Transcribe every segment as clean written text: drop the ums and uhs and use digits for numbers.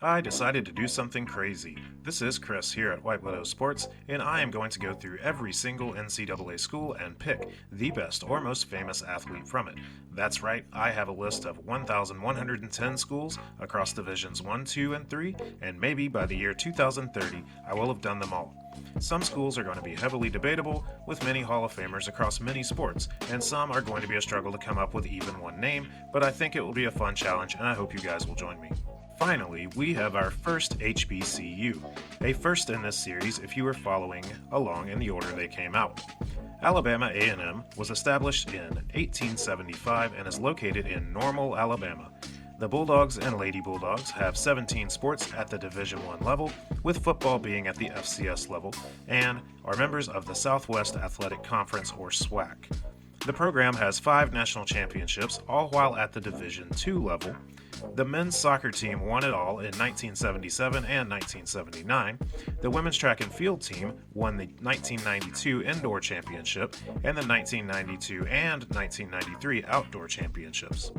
I decided to do something crazy. This is Chris here at White Widow Sports, and I am going to go through every single NCAA school and pick the best or most famous athlete from it. That's right, I have a list of 1,110 schools across Divisions 1, 2, and 3, and maybe by the year 2030, I will have done them all. Some schools are going to be heavily debatable, with many Hall of Famers across many sports, and some are going to be a struggle to come up with even one name, but I think it will be a fun challenge, and I hope you guys will join me. Finally, we have our first HBCU, a first in this series if you were following along in the order they came out. Alabama A&M was established in 1875 and is located in Normal, Alabama. The Bulldogs and Lady Bulldogs have 17 sports at the Division I level, with football being at the FCS level, and are members of the Southwest Athletic Conference or SWAC. The program has 5 national championships, all while at the Division II level. The men's soccer team won it all in 1977 and 1979. The women's track and field team won the 1992 indoor championship and the 1992 and 1993 outdoor championships.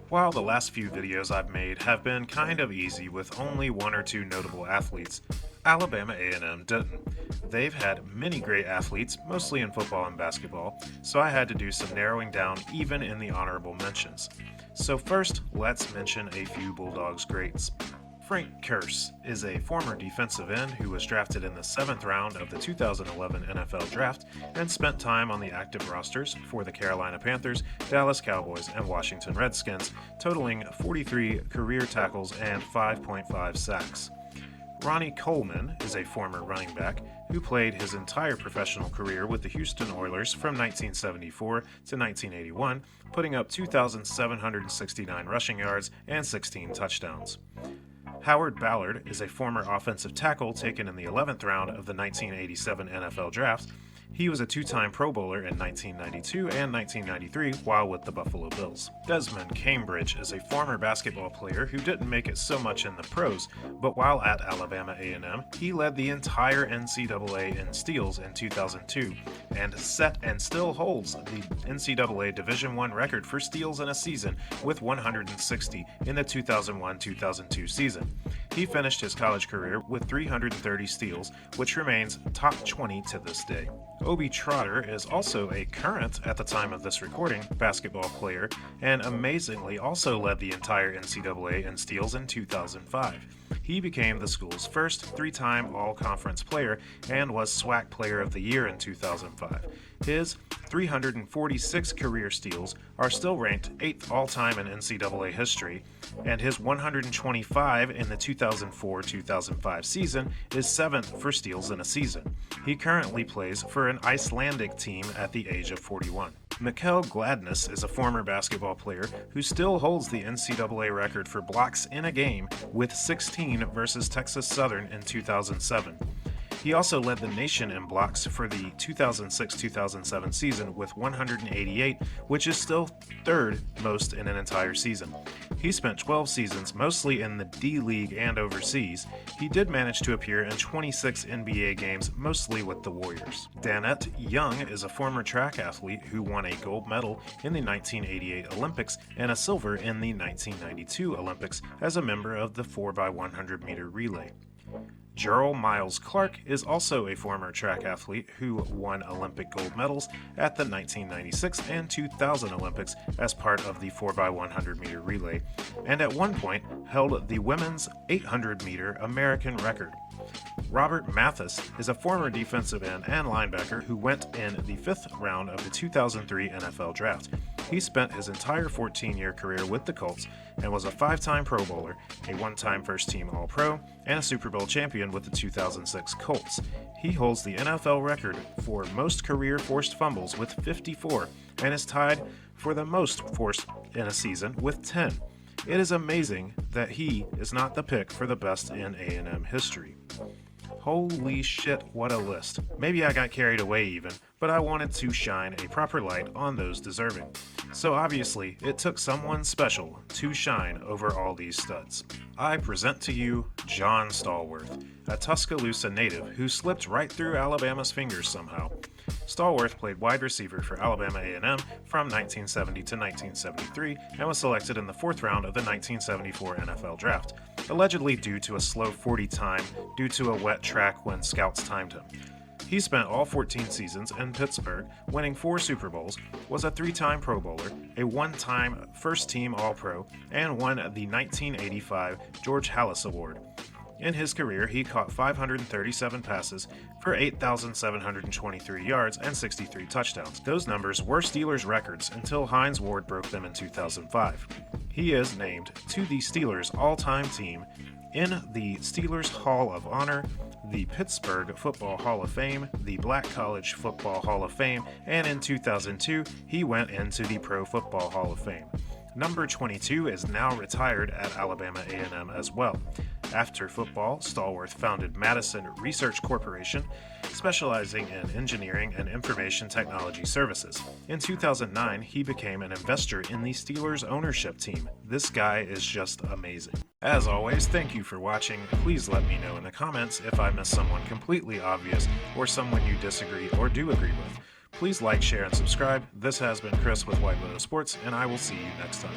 While the last few videos I've made have been kind of easy with only 1 or 2 notable athletes, Alabama A&M didn't. They've had many great athletes, mostly in football and basketball, so I had to do some narrowing down even in the honorable mentions. So first, let's mention a few Bulldogs greats. Frank Kearse is a former defensive end who was drafted in the 7th round of the 2011 NFL Draft and spent time on the active rosters for the Carolina Panthers, Dallas Cowboys, and Washington Redskins, totaling 43 career tackles and 5.5 sacks. Ronnie Coleman is a former running back who played his entire professional career with the Houston Oilers from 1974 to 1981, putting up 2,769 rushing yards and 16 touchdowns. Howard Ballard is a former offensive tackle taken in the 11th round of the 1987 NFL Draft. He was a 2-time Pro Bowler in 1992 and 1993 while with the Buffalo Bills. Desmond Cambridge is a former basketball player who didn't make it so much in the pros, but while at Alabama A&M, he led the entire NCAA in steals in 2002 and set and still holds the NCAA Division I record for steals in a season with 160 in the 2001-2002 season. He finished his college career with 330 steals, which remains top 20 to this day. Obi Trotter is also a current, at the time of this recording, basketball player, and amazingly also led the entire NCAA in steals in 2005. He became the school's first 3-time All-Conference player and was SWAC Player of the Year in 2005. His 346 career steals are still ranked 8th all-time in NCAA history, and his 125 in the 2004-2005 season is 7th for steals in a season. He currently plays for an Icelandic team at the age of 41. Mikkel Gladness is a former basketball player who still holds the NCAA record for blocks in a game with 16 versus Texas Southern in 2007. He also led the nation in blocks for the 2006-2007 season with 188, which is still 3rd most in an entire season. He spent 12 seasons mostly in the D-League and overseas. He did manage to appear in 26 NBA games, mostly with the Warriors. Danette Young is a former track athlete who won a gold medal in the 1988 Olympics and a silver in the 1992 Olympics as a member of the 4x100 meter relay. Gerald Miles Clark is also a former track athlete who won Olympic gold medals at the 1996 and 2000 Olympics as part of the 4x100 meter relay, and at one point held the women's 800 meter American record. Robert Mathis is a former defensive end and linebacker who went in the 5th round of the 2003 NFL Draft. He spent his entire 14-year career with the Colts and was a 5-time Pro Bowler, a 1-time first-team All-Pro, and a Super Bowl champion with the 2006 Colts. He holds the NFL record for most career forced fumbles with 54 and is tied for the most forced in a season with 10. It is amazing that he is not the pick for the best in A&M history. Holy shit, what a list. Maybe I got carried away even, but I wanted to shine a proper light on those deserving. So obviously, it took someone special to shine over all these studs. I present to you John Stallworth, a Tuscaloosa native who slipped right through Alabama's fingers somehow. Stallworth played wide receiver for Alabama A&M from 1970 to 1973 and was selected in the 4th round of the 1974 NFL Draft. allegedly due to a slow 40 time due to a wet track when scouts timed him. He spent all 14 seasons in Pittsburgh, winning 4 Super Bowls, was a 3-time Pro Bowler, a 1-time first-team All-Pro, and won the 1985 George Halas Award. In his career, he caught 537 passes for 8,723 yards and 63 touchdowns. Those numbers were Steelers' records until Hines Ward broke them in 2005. He is named to the Steelers' all-time team in the Steelers Hall of Honor, the Pittsburgh Football Hall of Fame, the Black College Football Hall of Fame, and in 2002, he went into the Pro Football Hall of Fame. Number 22 is now retired at Alabama A&M as well. After football, Stallworth founded Madison Research Corporation, specializing in engineering and information technology services. In 2009, he became an investor in the Steelers ownership team. This guy is just amazing. As always, thank you for watching. Please let me know in the comments if I missed someone completely obvious or someone you disagree or do agree with. Please like, share, and subscribe. This has been Chris with White Lotus Sports, and I will see you next time.